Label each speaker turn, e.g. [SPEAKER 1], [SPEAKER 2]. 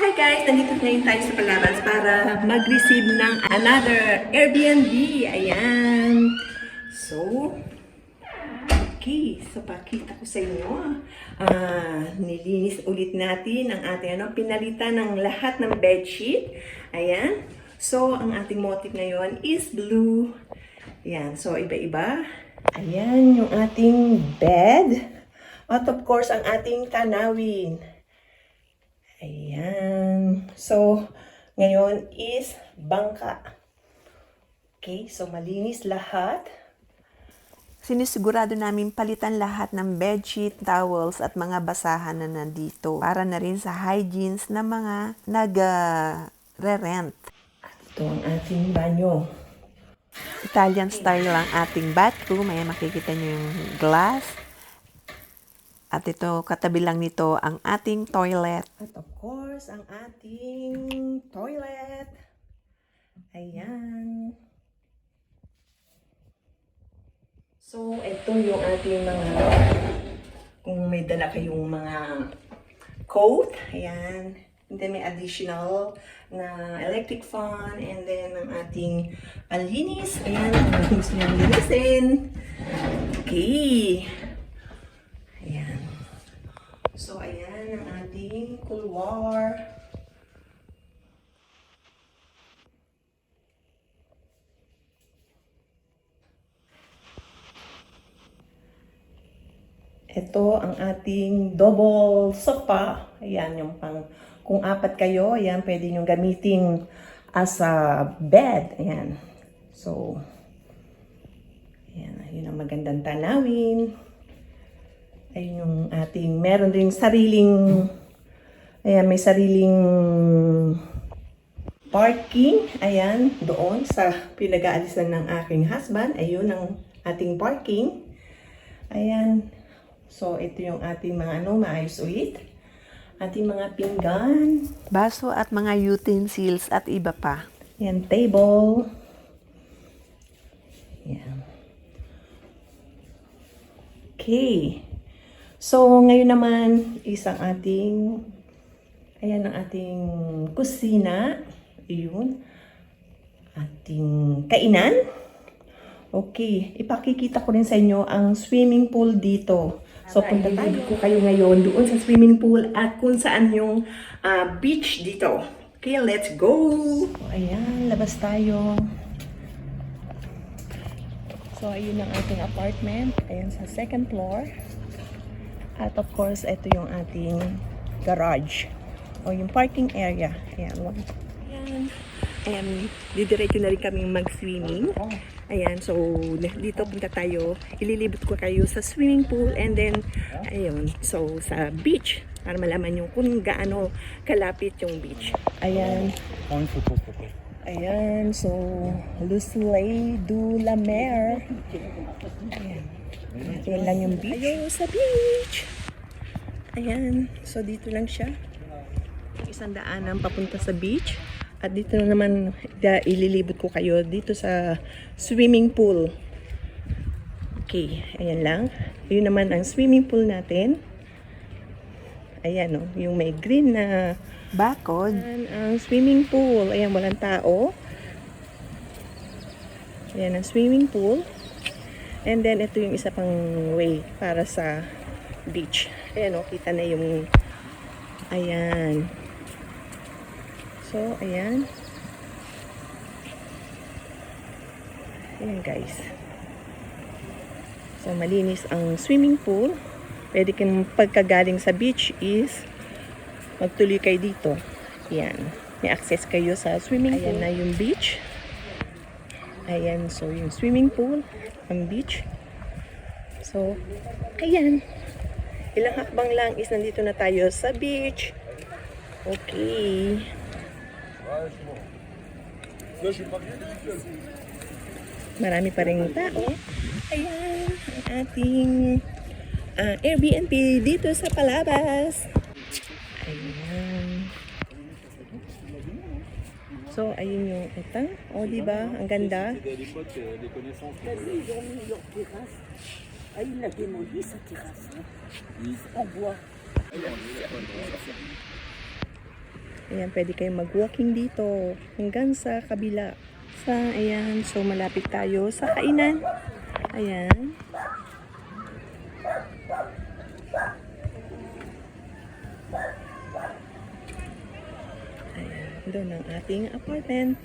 [SPEAKER 1] Hi guys! Nandito ngayon tayo sa Palabas para mag-receive ng another Airbnb. Ayan. So, okay. So, pakita ko sa inyo. Nilinis ulit natin ang ating pinalitan ng lahat ng bedsheet. Ayan. So, ang ating motif ngayon is blue. Ayan. So, iba-iba. Ayan yung ating bed. At of course, ang ating tanawin. Ayan. So, ngayon is bangka. Okay, so malinis lahat. Sinisigurado namin palitan lahat ng bedsheet, towels at mga basahan na nandito para na rin sa hygienes ng mga nag-re-rent. At ito ang ating banyo. Italian style lang ating bathroom. Ayan, makikita nyo yung glass. At ito, katabi lang nito ang ating toilet. At of course, ang ating toilet. Ayan. So, ito yung ating mga, kung may dala kayong mga coat. Ayan. And then may additional na electric fan. And then ang ating panlinis. Ayan, ang gusto niyang linisin. Okay. Ayan. So, ayan ang ating couloir. Ito ang ating double sofa. Ayan yung pang, kung apat kayo, ayan, pwede nyo gamitin as a bed. Ayan. So, ayan, yun ang magandang tanawin. Ayun yung ating, meron rin sariling, ayan, may sariling parking. Ayan, doon sa pinag-aalisan ng aking husband. Ayun ang ating parking. Ayan. So, ito yung ating mga maayos ulit. Ating mga pinggan, baso at mga utensils at iba pa. Ayan, table. Ayan. Okay. So, ngayon naman, isang ating, ayan ang ating kusina. Ayun. Ating kainan. Okay. Ipakikita ko rin sa inyo ang swimming pool dito. So, punta tayo ko kayo ngayon doon sa swimming pool at kung saan yung beach dito. Okay, let's go! So, ayan. Labas tayo. So, ayun ang ating apartment. Ayan sa second floor. At of course, ito yung ating garage. O yung parking area. Ayan. Ayan. Ayan. Didiretso na rin kaming mag-swimming. Ayan. So, dito punta tayo. Ililibot ko kayo sa swimming pool. And then, ayun. So, sa beach. Para malaman yung kung gaano kalapit yung beach. Ayan. Ayan. So, Le Soleil du la Mer. Ayan. Ayan lang yung beach. Ayaw sa beach. Ayan. So, dito lang siya. Isang daanan papunta sa beach. At dito na naman, ililibot ko kayo dito sa swimming pool. Okay. Ayan lang. Yun naman ang swimming pool natin. Ayan o. Yung may green na bakod. Ayan ang swimming pool. Ayan, walang tao. Ayan ang swimming pool. And then, ito yung isa pang way para sa beach. Ayan o, kita na yung, ayan. So, ayan. Ayan, guys. So, malinis ang swimming pool. Pwede kang pagkagaling sa beach is magtuloy kayo dito. Ayan. May access kayo sa swimming pool. Ayan na yung beach. Ayan, so yung swimming pool, ang beach. So, ayan. Ilang hakbang lang is nandito na tayo sa beach. Okay. Marami pa rin tao. Ayan, ang ating Airbnb dito sa Palabas. Ayan. So, ayun yung ito. O, diba? Ang ganda.
[SPEAKER 2] Ah, il a démoli sa terrasse en bois.
[SPEAKER 1] Ayan, pwede kayong mag-walking dito hanggang sa kabila. Ayan, so malapit tayo sa kainan. Ayan. Ayan, doon ang ating apartment.